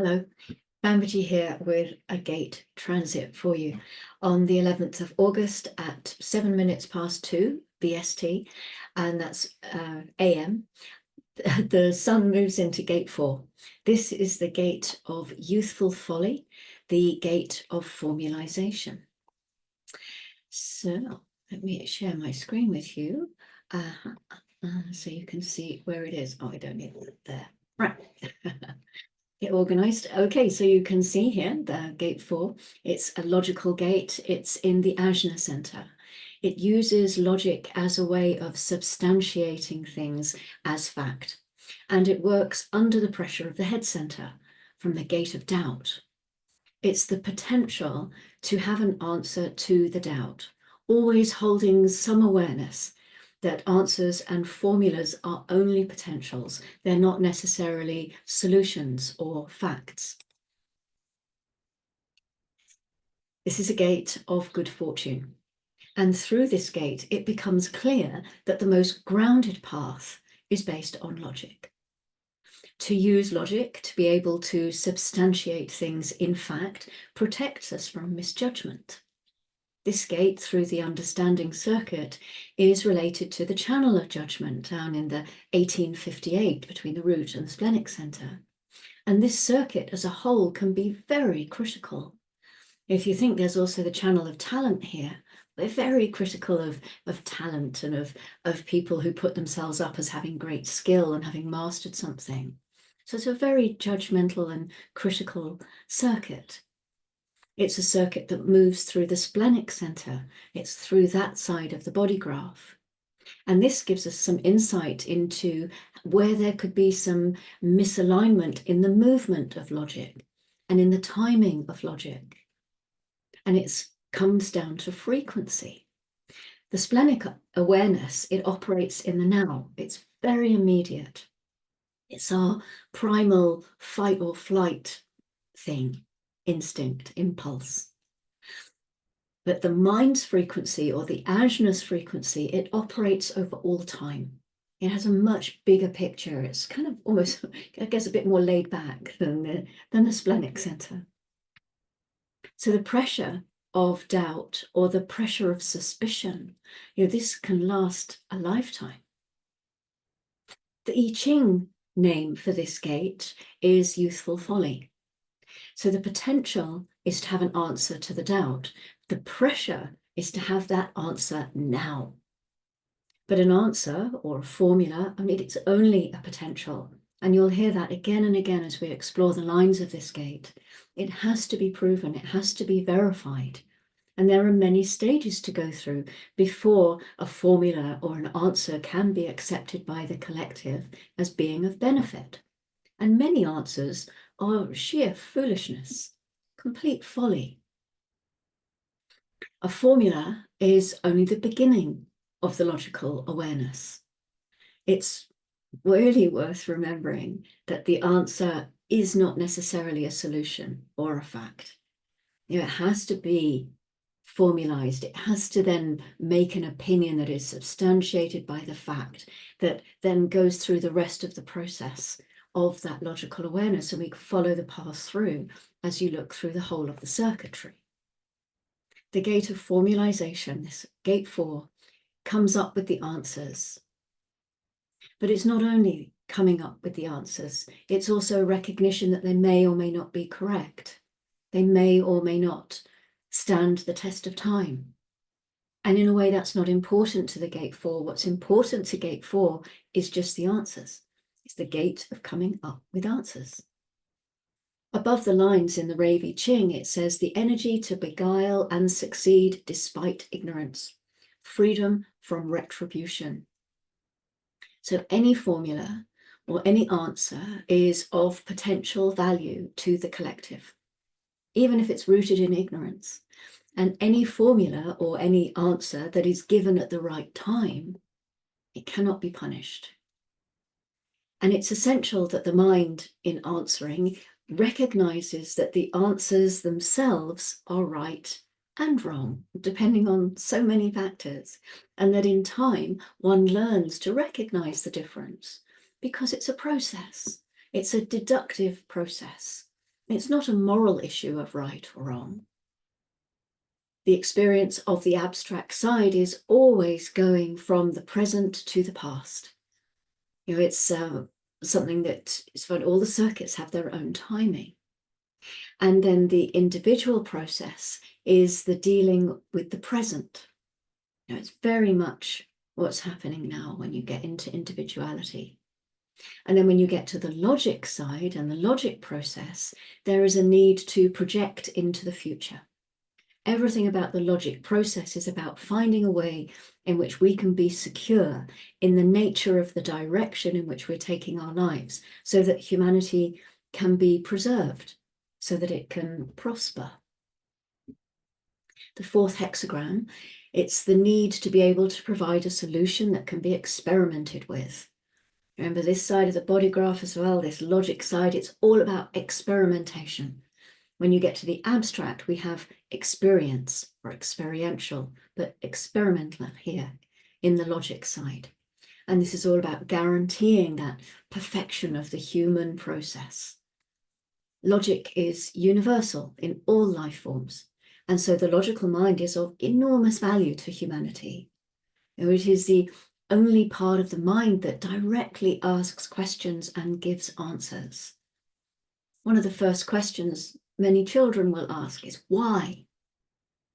Hello, Bambaji here with a gate transit for you on the 11th of August at 7 minutes past 2 BST, and that's AM. The sun moves into gate 4. This is the gate of youthful folly, the gate of formalisation. So let me share my screen with you so you can see where it is. Oh, I don't need it there. Right. Get organized. Okay, so you can see here the gate 4. It's a logical gate. It's in the Ajna Centre. It uses logic as a way of substantiating things as fact. And it works under the pressure of the head centre from the gate of doubt. It's the potential to have an answer to the doubt, always holding some awareness that answers and formulas are only potentials. They're not necessarily solutions or facts. This is a gate of good fortune. And through this gate, it becomes clear that the most grounded path is based on logic. To use logic to be able to substantiate things in fact protects us from misjudgment. This gate through the understanding circuit is related to the channel of judgment down in the 1858 between the root and the splenic center. And this circuit as a whole can be very critical. If you think there's also the channel of talent here, we're very critical of talent and of people who put themselves up as having great skill and having mastered something. So it's a very judgmental and critical circuit. It's a circuit that moves through the splenic center. It's through that side of the body graph. And this gives us some insight into where there could be some misalignment in the movement of logic and in the timing of logic. And it comes down to frequency. The splenic awareness, it operates in the now. It's very immediate. It's our primal fight or flight thing. Instinct, impulse. But the mind's frequency or the ajna's frequency, it operates over all time. It has a much bigger picture. It's kind of almost, I guess, a bit more laid back than the splenic center. So the pressure of doubt or the pressure of suspicion, this can last a lifetime. The I Ching name for this gate is youthful folly. So the potential is to have an answer to the doubt. The pressure is to have that answer now. But an answer or a formula, it's only a potential. And you'll hear that again and again as we explore the lines of this gate. It has to be proven, it has to be verified. And there are many stages to go through before a formula or an answer can be accepted by the collective as being of benefit. And many answers are sheer foolishness, complete folly. A formula is only the beginning of the logical awareness. It's really worth remembering that the answer is not necessarily a solution or a fact. It has to be formalized. It has to then make an opinion that is substantiated by the fact that then goes through the rest of the process of that logical awareness, and we follow the path through as you look through the whole of the circuitry. The gate of formalization, this gate 4, comes up with the answers. But it's not only coming up with the answers, it's also recognition that they may or may not be correct. They may or may not stand the test of time. And in a way, that's not important to the gate 4. What's important to gate 4 is just the answers. It's the gate of coming up with answers. Above the lines in the Rave I Ching, it says the energy to beguile and succeed despite ignorance, freedom from retribution. So any formula or any answer is of potential value to the collective, even if it's rooted in ignorance. And any formula or any answer that is given at the right time, it cannot be punished. And it's essential that the mind, in answering, recognizes that the answers themselves are right and wrong, depending on so many factors, and that in time one learns to recognize the difference because it's a process. It's a deductive process. It's not a moral issue of right or wrong. The experience of the abstract side is always going from the present to the past. It's something that is fun. All the circuits have their own timing. And then the individual process is the dealing with the present. It's very much what's happening now when you get into individuality. And then when you get to the logic side and the logic process, there is a need to project into the future. Everything about the logic process is about finding a way in which we can be secure in the nature of the direction in which we're taking our lives, so that humanity can be preserved, so that it can prosper. The fourth hexagram, it's the need to be able to provide a solution that can be experimented with. Remember this side of the body graph as well, this logic side, it's all about experimentation. When you get to the abstract, we have experience or experiential, but experimental here in the logic side. And this is all about guaranteeing that perfection of the human process. Logic is universal in all life forms. And so the logical mind is of enormous value to humanity. It is the only part of the mind that directly asks questions and gives answers. One of the first questions many children will ask is why?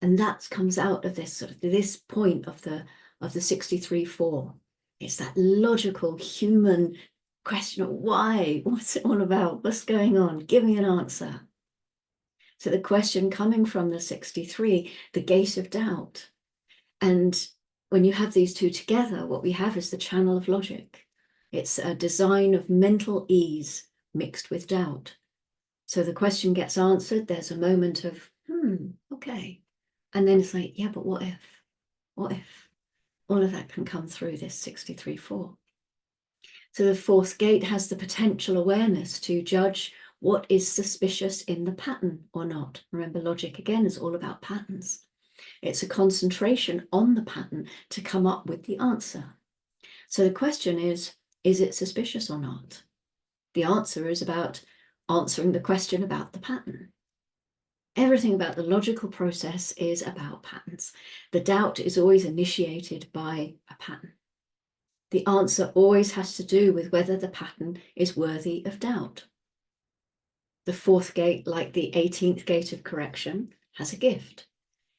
And that comes out of this this point of the 63-4. It's that logical human question of why? What's it all about? What's going on? Give me an answer. So the question coming from the 63, the gate of doubt. And when you have these two together, what we have is the channel of logic. It's a design of mental ease mixed with doubt. So the question gets answered, there's a moment of, okay. And then it's like, yeah, but what if? What if? All of that can come through this 63-4. So the fourth gate has the potential awareness to judge what is suspicious in the pattern or not. Remember, logic again is all about patterns. It's a concentration on the pattern to come up with the answer. So the question is it suspicious or not? The answer is about answering the question about the pattern. Everything about the logical process is about patterns. The doubt is always initiated by a pattern. The answer always has to do with whether the pattern is worthy of doubt. The fourth gate, like the 18th gate of correction, has a gift.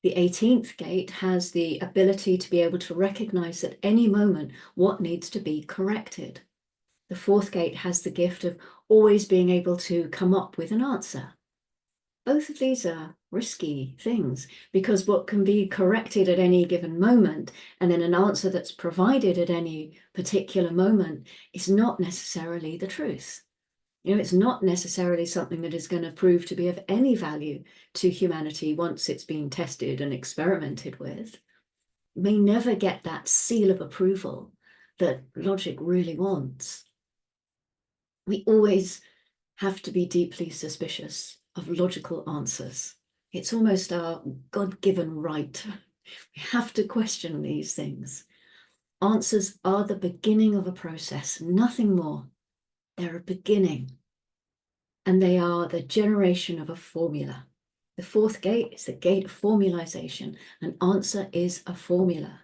The 18th gate has the ability to be able to recognize at any moment what needs to be corrected. The fourth gate has the gift of always being able to come up with an answer. Both of these are risky things, because what can be corrected at any given moment and then an answer that's provided at any particular moment is not necessarily the truth. It's not necessarily something that is going to prove to be of any value to humanity once it's been tested and experimented with. You may never get that seal of approval that logic really wants. We always have to be deeply suspicious of logical answers. It's almost our God-given right. We have to question these things. Answers are the beginning of a process, nothing more. They're a beginning. And they are the generation of a formula. The fourth gate is the gate of formulation. An answer is a formula.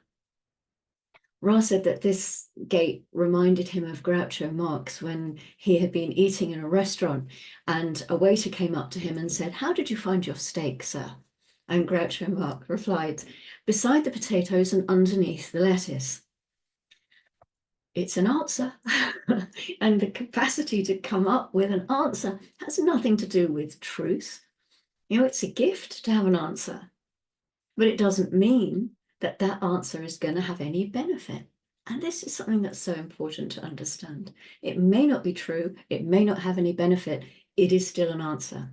Ra said that this gate reminded him of Groucho Marx when he had been eating in a restaurant and a waiter came up to him and said, "How did you find your steak, sir?" And Groucho Marx replied, "Beside the potatoes and underneath the lettuce." It's an answer. And the capacity to come up with an answer has nothing to do with truth. It's a gift to have an answer, but it doesn't mean that that answer is going to have any benefit. And this is something that's so important to understand. It may not be true. It may not have any benefit. It is still an answer.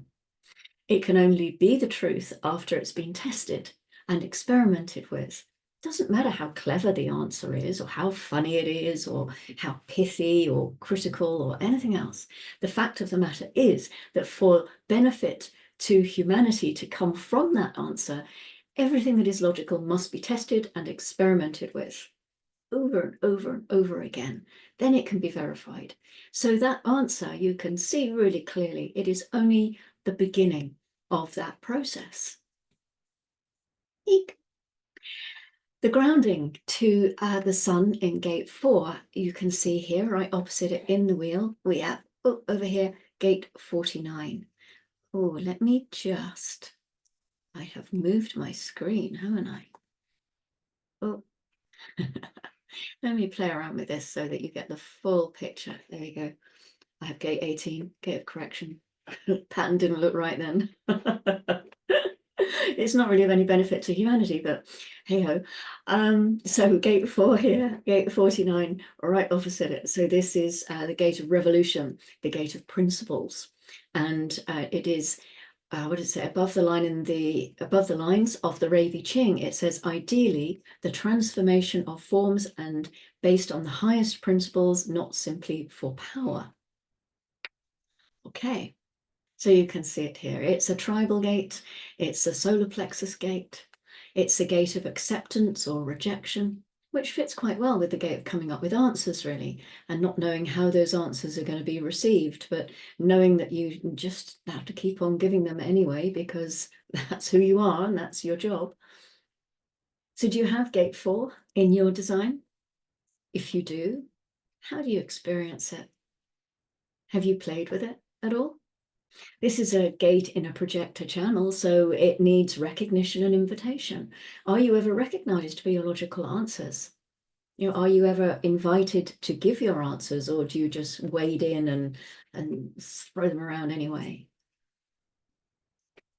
It can only be the truth after it's been tested and experimented with. It doesn't matter how clever the answer is or how funny it is or how pithy or critical or anything else. The fact of the matter is that for benefit to humanity to come from that answer, everything that is logical must be tested and experimented with. over and over and over again, then it can be verified. So that answer, you can see really clearly, it is only the beginning of that process. Eek. The grounding to the sun in gate 4, you can see here, right opposite it in the wheel, we have, over here, gate 49. Oh, let me just, I have moved my screen, haven't I? Oh, let me play around with this so that you get the full picture. There we go. I have gate 18, gate of correction. Pattern didn't look right then. It's not really of any benefit to humanity, but hey ho. So gate 4 here, gate 49, right opposite it. So this is the gate of revolution, the gate of principles, and it is what does it say, above the lines of the Ravi Ching, it says ideally the transformation of forms and based on the highest principles, not simply for power. Okay, so you can see it here. It's a tribal gate, it's a solar plexus gate, it's a gate of acceptance or rejection, which fits quite well with the gate of coming up with answers, really, and not knowing how those answers are going to be received, but knowing that you just have to keep on giving them anyway, because that's who you are and that's your job. So do you have gate 4 in your design? If you do, how do you experience it? Have you played with it at all? This is a gate in a projector channel, so it needs recognition and invitation. Are you ever recognized for your logical answers? You know, are you ever invited to give your answers, or do you just wade in and throw them around anyway?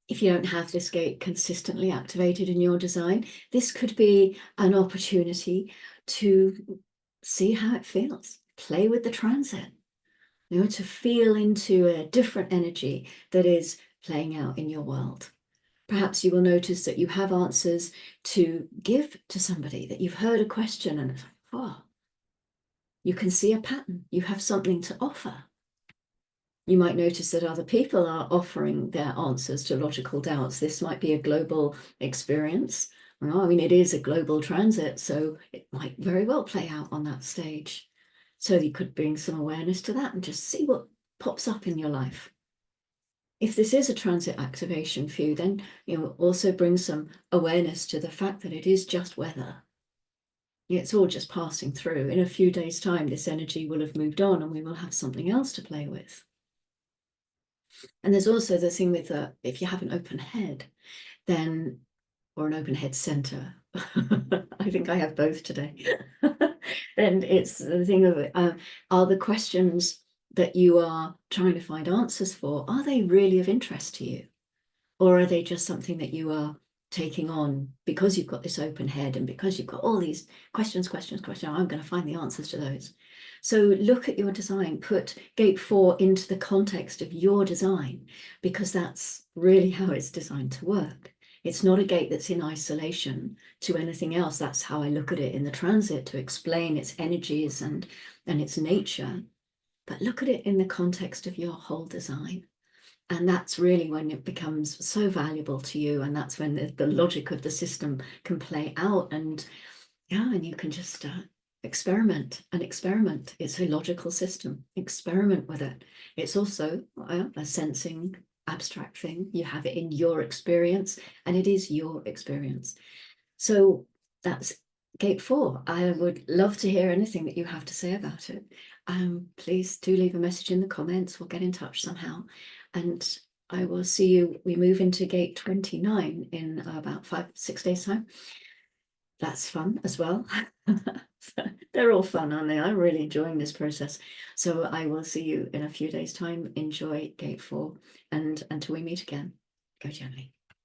If you don't have this gate consistently activated in your design, this could be an opportunity to see how it feels, play with the transit, you know, to feel into a different energy that is playing out in your world. Perhaps you will notice that you have answers to give to somebody, that you've heard a question and it's like, oh, you can see a pattern, you have something to offer. You might notice that other people are offering their answers to logical doubts. This might be a global experience. Well, I mean, it is a global transit, so it might very well play out on that stage. So you could bring some awareness to that and just see what pops up in your life. If this is a transit activation for you, then also bring some awareness to the fact that it is just weather. It's all just passing through. In a few days' time, this energy will have moved on and we will have something else to play with. And there's also the thing with if you have an open head, then, or an open head center, I think I have both today, then it's the thing of are the questions that you are trying to find answers for, are they really of interest to you? Or are they just something that you are taking on because you've got this open head and because you've got all these questions, I'm going to find the answers to those. So look at your design, put gate 4 into the context of your design, because that's really how it's designed to work. It's not a gate that's in isolation to anything else. That's how I look at it in the transit, to explain its energies and its nature. But look at it in the context of your whole design. And that's really when it becomes so valuable to you. And that's when the logic of the system can play out. And yeah, and you can just experiment and experiment. It's a logical system. Experiment with it. It's also a sensing abstract thing. You have it in your experience, and it is your experience. So that's gate 4. I would love to hear anything that you have to say about it. Please do leave a message in the comments. We'll get in touch somehow. And I will see you. We move into gate 29 in about 5-6 days' time. That's fun as well. They're all fun, aren't they? I'm really enjoying this process. So I will see you in a few days' time. Enjoy gate 4, and until we meet again, go gently.